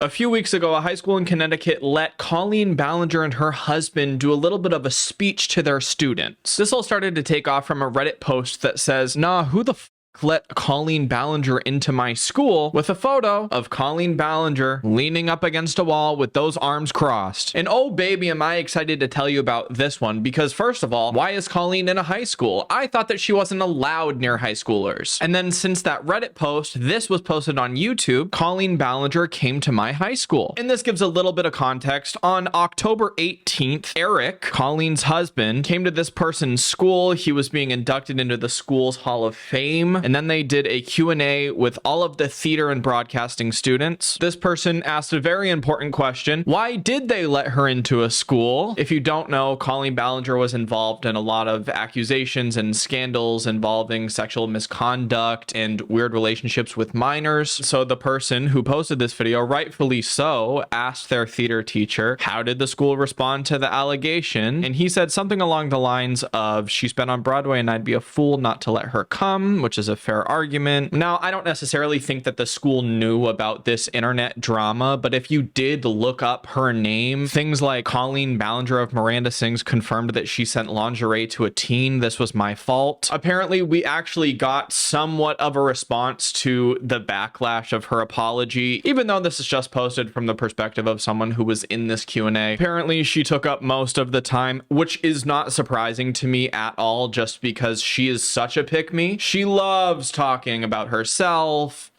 A few weeks ago, a high school in Connecticut let Colleen Ballinger and her husband do a little bit of a speech to their students. This all started to take off from a Reddit post that says, "Nah, who the f let Colleen Ballinger into my school," with a photo of Colleen Ballinger leaning up against a wall with those arms crossed. And oh baby, am I excited to tell you about this one, because first of all, why is Colleen in a high school? I thought that she wasn't allowed near high schoolers. And then since that Reddit post, this was posted on YouTube, Colleen Ballinger came to my high school. And this gives a little bit of context. On October 18th, Eric, Colleen's husband, came to this person's school. He was being inducted into the school's Hall of Fame. And then they did a Q&A with all of the theater and broadcasting students. This person asked a very important question. Why did they let her into a school? If you don't know, Colleen Ballinger was involved in a lot of accusations and scandals involving sexual misconduct and weird relationships with minors. So the person who posted this video, rightfully so, asked their theater teacher, how did the school respond to the allegation? And he said something along the lines of, she's been on Broadway and I'd be a fool not to let her come, which is a fair argument. Now, I don't necessarily think that the school knew about this internet drama, but if you did look up her name, things like Colleen Ballinger of Miranda Sings confirmed that she sent lingerie to a teen. This was my fault. Apparently, we actually got somewhat of a response to the backlash of her apology, even though this is just posted from the perspective of someone who was in this Q&A. Apparently, she took up most of the time, which is not surprising to me at all, just because she is such a pick-me. She loves talking about herself.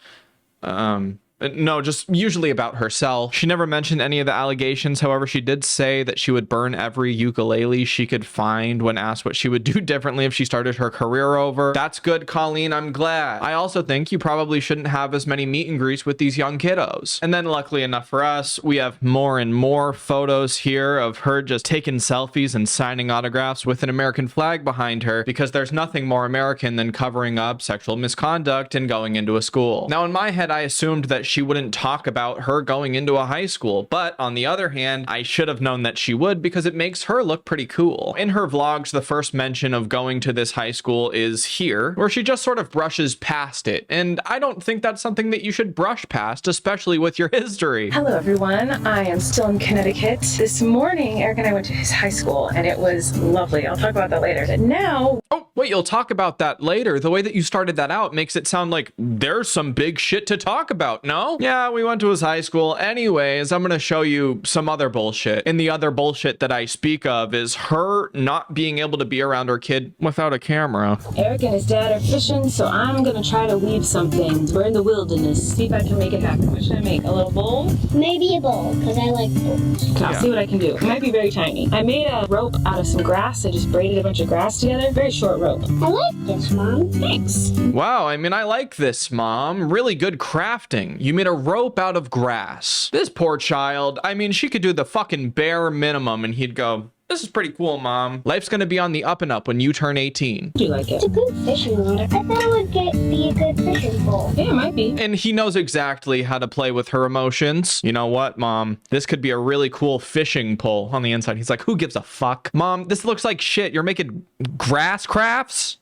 No, just usually about herself. She never mentioned any of the allegations. However, she did say that she would burn every ukulele she could find when asked what she would do differently if she started her career over. That's good, Colleen. I'm glad. I also think you probably shouldn't have as many meet and greets with these young kiddos. And then luckily enough for us, we have more and more photos here of her just taking selfies and signing autographs with an American flag behind her, because there's nothing more American than covering up sexual misconduct and going into a school. Now, in my head, I assumed that she wouldn't talk about her going into a high school, but on the other hand, I should have known that she would, because it makes her look pretty cool. In her vlogs, the first mention of going to this high school is here, where she just sort of brushes past it, and I don't think that's something that you should brush past, especially with your history. Hello everyone, I am still in Connecticut. This morning, Eric and I went to his high school, and it was lovely. I'll talk about that later. But now... Oh, wait, you'll talk about that later. The way that you started that out makes it sound like there's some big shit to talk about, no? Yeah, we went to his high school. Anyways, I'm gonna show you some other bullshit. And the other bullshit that I speak of is her not being able to be around her kid without a camera. Eric and his dad are fishing, so I'm gonna try to weave something. We're in the wilderness. See if I can make it happen. What should I make? A little bowl? Maybe a bowl, because I like bowls. I'll see what I can do. It might be very tiny. I made a rope out of some grass. I just braided a bunch of grass together. Very short rope. I like this, Mom. Thanks. Wow, I mean, I like this, Mom. Really good crafting. You made a rope out of grass. This poor child, I mean, she could do the fucking bare minimum and he'd go, this is pretty cool, Mom. Life's gonna be on the up and up when you turn 18. Do you like it? It's a good fishing rod. I thought it would be a good fishing pole. Yeah, it might be. And he knows exactly how to play with her emotions. You know what, Mom? This could be a really cool fishing pole. On the inside, he's like, who gives a fuck? Mom, this looks like shit. You're making grass crafts?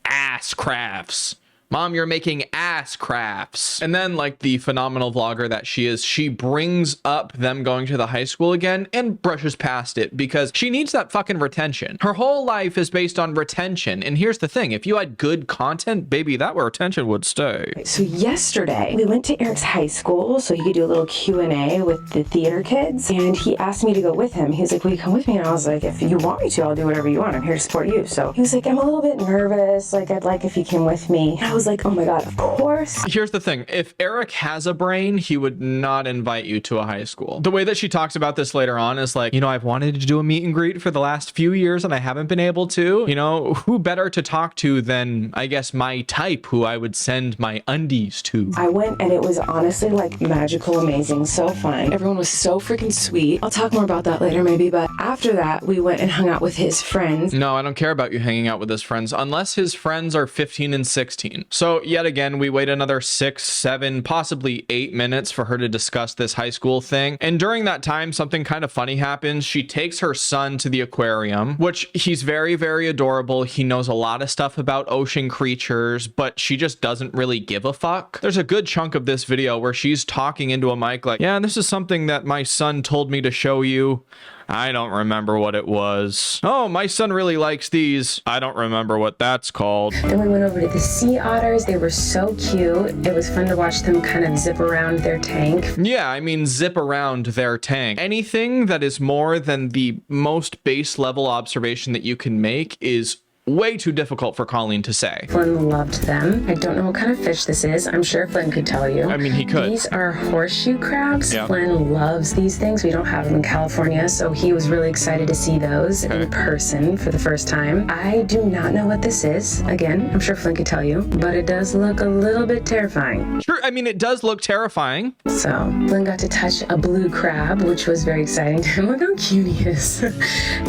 Ass crafts. Mom, you're making ass crafts. And then, like the phenomenal vlogger that she is, she brings up them going to the high school again and brushes past it because she needs that fucking retention. Her whole life is based on retention. And here's the thing, if you had good content, baby, that retention would stay. So yesterday, we went to Eric's high school so he could do a little Q&A with the theater kids. And he asked me to go with him. He was like, will you come with me? And I was like, if you want me to, I'll do whatever you want. I'm here to support you. So he was like, I'm a little bit nervous. Like, I'd like if you came with me. And I was like, oh my God, of course. Here's the thing. If Eric has a brain, he would not invite you to a high school. The way that she talks about this later on is like, you know, I've wanted to do a meet and greet for the last few years and I haven't been able to. You know, who better to talk to than, I guess, my type, who I would send my undies to. I went and it was honestly like magical, amazing, so fun. Everyone was so freaking sweet. I'll talk more about that later maybe, but after that, we went and hung out with his friends. No, I don't care about you hanging out with his friends unless his friends are 15 and 16. So yet again, we wait another 6, 7, possibly 8 minutes for her to discuss this high school thing. And during that time, something kind of funny happens. She takes her son to the aquarium, which he's very, very adorable. He knows a lot of stuff about ocean creatures, but she just doesn't really give a fuck. There's a good chunk of this video where she's talking into a mic like, yeah, this is something that my son told me to show you. I don't remember what it was. Oh, my son really likes these. I don't remember what that's called. Then we went over to the sea otters. They were so cute. It was fun to watch them kind of zip around their tank. Yeah, I mean, zip around their tank. Anything that is more than the most base level observation that you can make is way too difficult for Colleen to say. Flynn loved them. I don't know what kind of fish this is. I'm sure Flynn could tell you. I mean, he could. These are horseshoe crabs. Yeah. Flynn loves these things. We don't have them in California, so he was really excited to see those in person for the first time. I do not know what this is. Again, I'm sure Flynn could tell you, but it does look a little bit terrifying. Sure, I mean, it does look terrifying. So Flynn got to touch a blue crab, which was very exciting to him. Look how cute he is.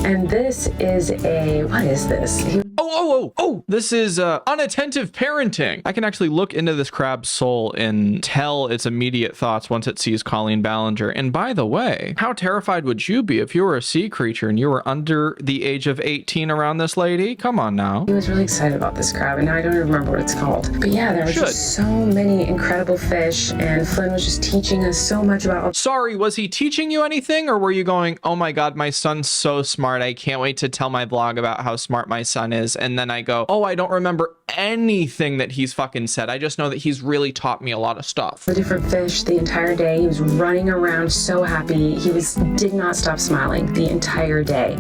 And this is what is this? Oh, this is unattentive parenting. I can actually look into this crab's soul and tell its immediate thoughts once it sees Colleen Ballinger. And by the way, how terrified would you be if you were a sea creature and you were under the age of 18 around this lady? Come on now. He was really excited about this crab, and now I don't even remember what it's called. But yeah, there were just so many incredible fish, and Flynn was just teaching us so much about... Sorry, was he teaching you anything, or were you going, oh my god, my son's so smart, I can't wait to tell my vlog about how smart my son is, and then I go, oh, I don't remember anything that he's fucking said. I just know that he's really taught me a lot of stuff. The different fish the entire day. He was running around so happy. He did not stop smiling the entire day.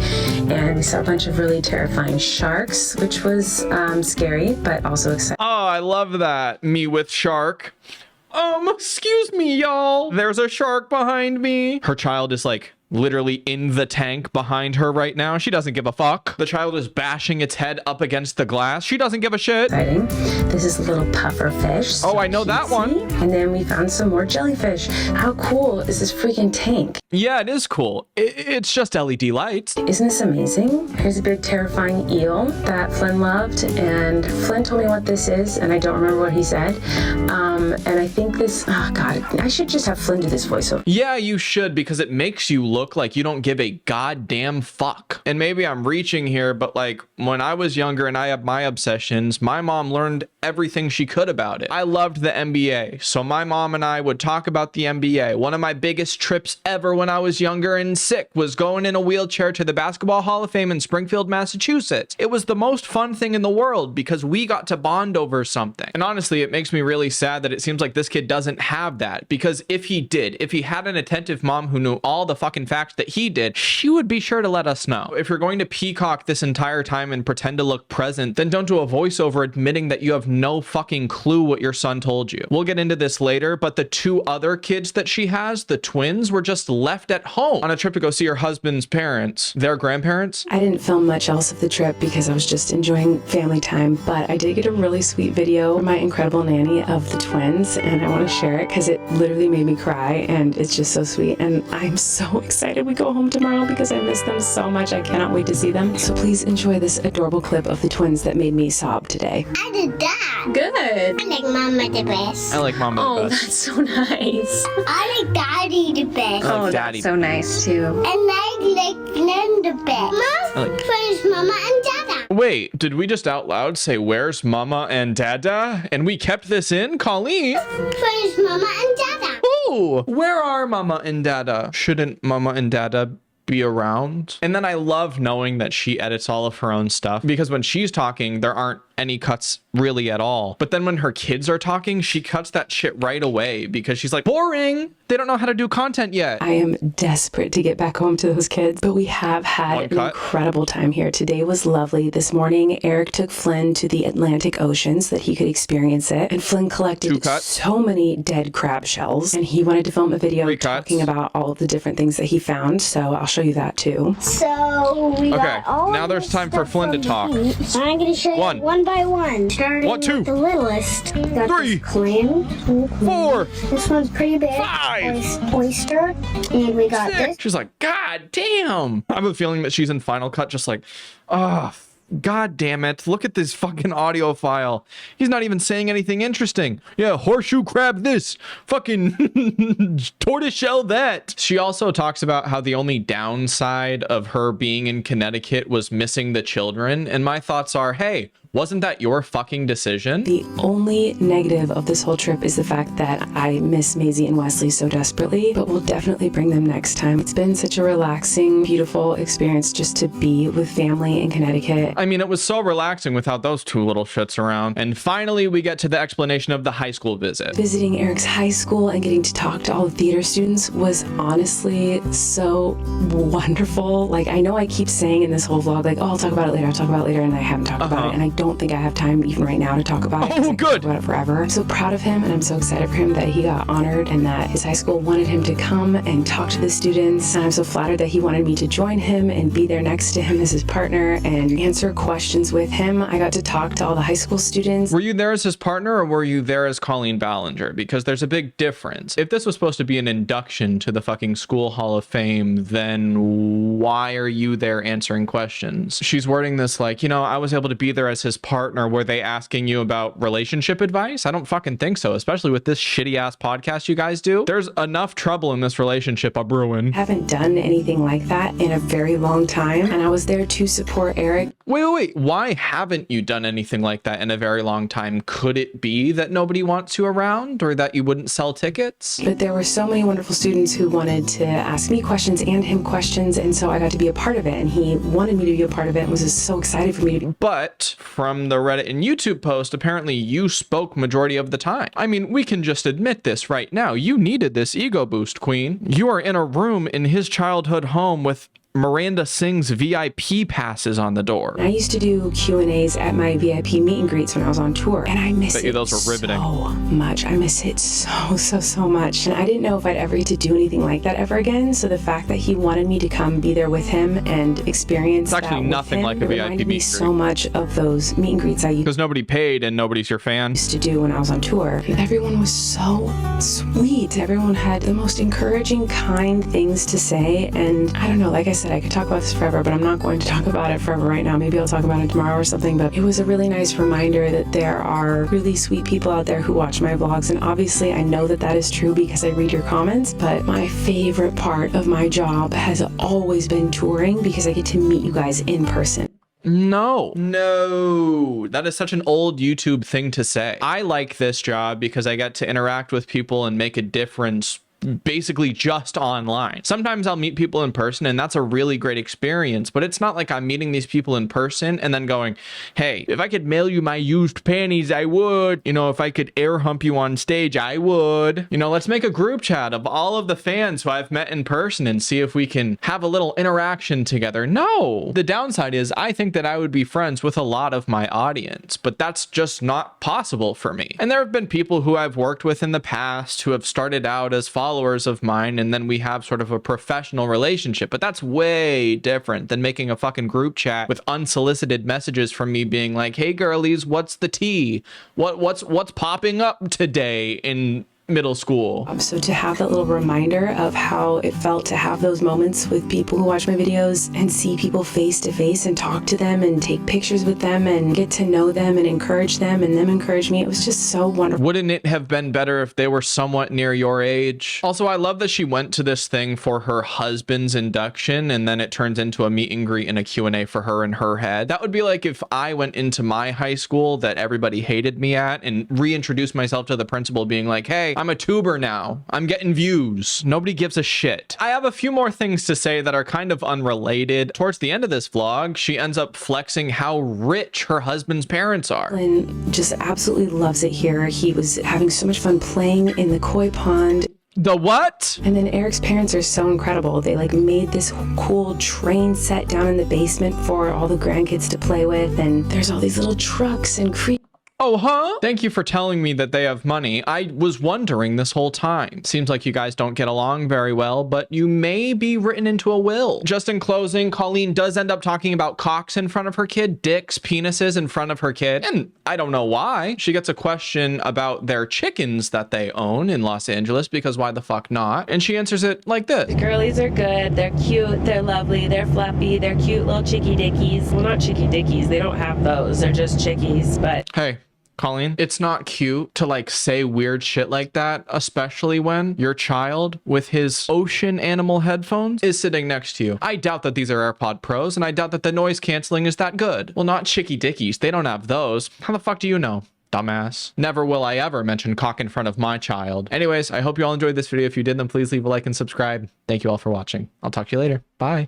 And we saw a bunch of really terrifying sharks, which was scary, but also exciting. Oh, I love that. Me with shark. Excuse me, y'all. There's a shark behind me. Her child is like literally in the tank behind her right now. She doesn't give a fuck. The child is bashing its head up against the glass. She doesn't give a shit. Exciting. This is a little puffer fish. Oh, I know that one. And then we found some more jellyfish. How cool is this freaking tank? Yeah, it is cool. It's just LED lights. Isn't this amazing? Here's a big terrifying eel that Flynn loved, and Flynn told me what this is, and I don't remember what he said. And I think this, oh god, I should just have Flynn do this voiceover. Yeah, you should, because it makes you look like you don't give a goddamn fuck. And maybe I'm reaching here, but like when I was younger and I had my obsessions, my mom learned everything she could about it. I loved the NBA, so my mom and I would talk about the NBA. One of my biggest trips ever when I was younger and sick was going in a wheelchair to the Basketball Hall of Fame in Springfield, Massachusetts. It was the most fun thing in the world because we got to bond over something. And honestly, it makes me really sad that it seems like this kid doesn't have that, because if he did, if he had an attentive mom who knew all the fucking facts that he did, she would be sure to let us know. If you're going to peacock this entire time and pretend to look present, then don't do a voiceover admitting that you have no fucking clue what your son told you. We'll get into this later, but the two other kids that she has, the twins, were just left at home on a trip to go see her husband's parents, their grandparents. I didn't film much else of the trip because I was just enjoying family time, but I did get a really sweet video from my incredible nanny of the twins, and I want to share it because it literally made me cry, and it's just so sweet, and I'm so excited we go home tomorrow because I miss them so much. I cannot wait to see them. So please enjoy this adorable clip of the twins that made me sob today. I did that. Good. I like Mama the best. I like Mama the best. That's so nice. I like Daddy the best. I like Daddy. That's so nice too. And I like Glenn the best. Where's Mama and Dada? Wait, did we just out loud say, where's Mama and Dada? And we kept this in? Colleen? Where's Mama and Dada? Ooh, where are Mama and Dada? Shouldn't Mama and Dada be around? And then I love knowing that she edits all of her own stuff, because when she's talking, there aren't any cuts really at all. But then when her kids are talking, she cuts that shit right away because she's like, boring. They don't know how to do content yet. I am desperate to get back home to those kids, but we have had an incredible time here. Today was lovely. This morning, Eric took Flynn to the Atlantic Ocean so that he could experience it. And Flynn collected so many dead crab shells, and he wanted to film a video talking about all of the different things that he found. So I'll show you that too. So we got all now there's time for Flynn to talk. I'm going to show you one by one. Starting with the littlest. We got 3, this clam. 4. This one's pretty big. 5. Oyster. And we got 6. this. She's like, God damn. I have a feeling that she's in Final Cut just like, God damn it. Look at this fucking audio file. He's not even saying anything interesting. Yeah, horseshoe crab this. Fucking tortoiseshell that. She also talks about how the only downside of her being in Connecticut was missing the children. And my thoughts are, hey, wasn't that your fucking decision? The only negative of this whole trip is the fact that I miss Maisie and Wesley so desperately, but we'll definitely bring them next time. It's been such a relaxing, beautiful experience just to be with family in Connecticut. I mean, it was so relaxing without those two little shits around. And finally, we get to the explanation of the high school visit. Visiting Eric's high school and getting to talk to all the theater students was honestly so wonderful. Like, I know I keep saying in this whole vlog, like, oh, I'll talk about it later, and I haven't talked about it, and I don't think I have time even right now to talk about it. Oh, good. I talk about it forever. I'm so proud of him, and I'm so excited for him that he got honored and that his high school wanted him to come and talk to the students. And I'm so flattered that he wanted me to join him and be there next to him as his partner and answer questions with him. I got to talk to all the high school students. Were you there as his partner, or were you there as Colleen Ballinger? Because there's a big difference. If this was supposed to be an induction to the fucking school hall of fame, then why are you there answering questions? She's wording this like, I was able to be there as his partner. Were they asking you about relationship advice? I don't fucking think so, especially with this shitty ass podcast you guys do. There's enough trouble in this relationship a brewing. I haven't done anything like that in a very long time, and I was there to support Eric. Wait. Why haven't you done anything like that in a very long time? Could it be that nobody wants you around, or that you wouldn't sell tickets? But there were so many wonderful students who wanted to ask me questions and him questions, and so I got to be a part of it, and he wanted me to be a part of it and was just so excited for me to be. But from the Reddit and YouTube post, apparently you spoke majority of the time. I mean, we can just admit this right now. You needed this ego boost, queen. You are in a room in his childhood home with Miranda Singh's VIP passes on the door. I used to do Q&As at my VIP meet and greets when I was on tour, and I miss it those were riveting. So much. I miss it so much. And I didn't know if I'd ever get to do anything like that ever again. So the fact that he wanted me to come be there with him and experience it's actually that nothing with him, like a VIP reminded meet me and greet. so much of those meet and greets I Because nobody paid and nobody's your fan. used to do when I was on tour. Everyone was so sweet. Everyone had the most encouraging, kind things to say. And I don't know, like I said, I could talk about this forever, but I'm not going to talk about it forever right now. Maybe I'll talk about it tomorrow or something. But it was a really nice reminder that there are really sweet people out there who watch my vlogs. And obviously I know that that is true because I read your comments. But my favorite part of my job has always been touring because I get to meet you guys in person. No, that is such an old YouTube thing to say. I like this job because I get to interact with people and make a difference basically just online. Sometimes I'll meet people in person and that's a really great experience, but it's not like I'm meeting these people in person and then going, hey, if I could mail you my used panties, I would. If I could air hump you on stage, I would. Let's make a group chat of all of the fans who I've met in person and see if we can have a little interaction together. No, the downside is I think that I would be friends with a lot of my audience, but that's just not possible for me. And there have been people who I've worked with in the past who have started out as followers of mine, and then we have sort of a professional relationship, but that's way different than making a fucking group chat with unsolicited messages from me being like, hey girlies, what's the tea? What's popping up today in middle school? So to have that little reminder of how it felt to have those moments with people who watch my videos and see people face to face and talk to them and take pictures with them and get to know them and encourage them and them encourage me, it was just so wonderful. Wouldn't it have been better if they were somewhat near your age? Also, I love that she went to this thing for her husband's induction and then it turns into a meet and greet and a Q&A for her in her head. That would be like if I went into my high school that everybody hated me at and reintroduced myself to the principal being like, hey, I'm a tuber now. I'm getting views. Nobody gives a shit. I have a few more things to say that are kind of unrelated. Towards the end of this vlog, she ends up flexing how rich her husband's parents are. Lynn just absolutely loves it here. He was having so much fun playing in the koi pond. The what? And then Eric's parents are so incredible. They made this cool train set down in the basement for all the grandkids to play with. And there's all these little trucks and Oh, huh? Thank you for telling me that they have money. I was wondering this whole time. Seems like you guys don't get along very well, but you may be written into a will. Just in closing, Colleen does end up talking about cocks in front of her kid, dicks, penises in front of her kid, and I don't know why. She gets a question about their chickens that they own in Los Angeles, because why the fuck not? And she answers it like this. The girlies are good. They're cute. They're lovely. They're fluffy. They're cute little chicky dickies. Well, not chicky dickies. They don't have those. They're just chickies, but... Hey, Colleen, it's not cute to like say weird shit like that, especially when your child with his ocean animal headphones is sitting next to you. I doubt that these are AirPod Pros, and I doubt that the noise canceling is that good. Well, not chicky dickies. They don't have those. How the fuck do you know? Dumbass. Never will I ever mention cock in front of my child. Anyways, I hope you all enjoyed this video. If you did, then please leave a like and subscribe. Thank you all for watching. I'll talk to you later. Bye.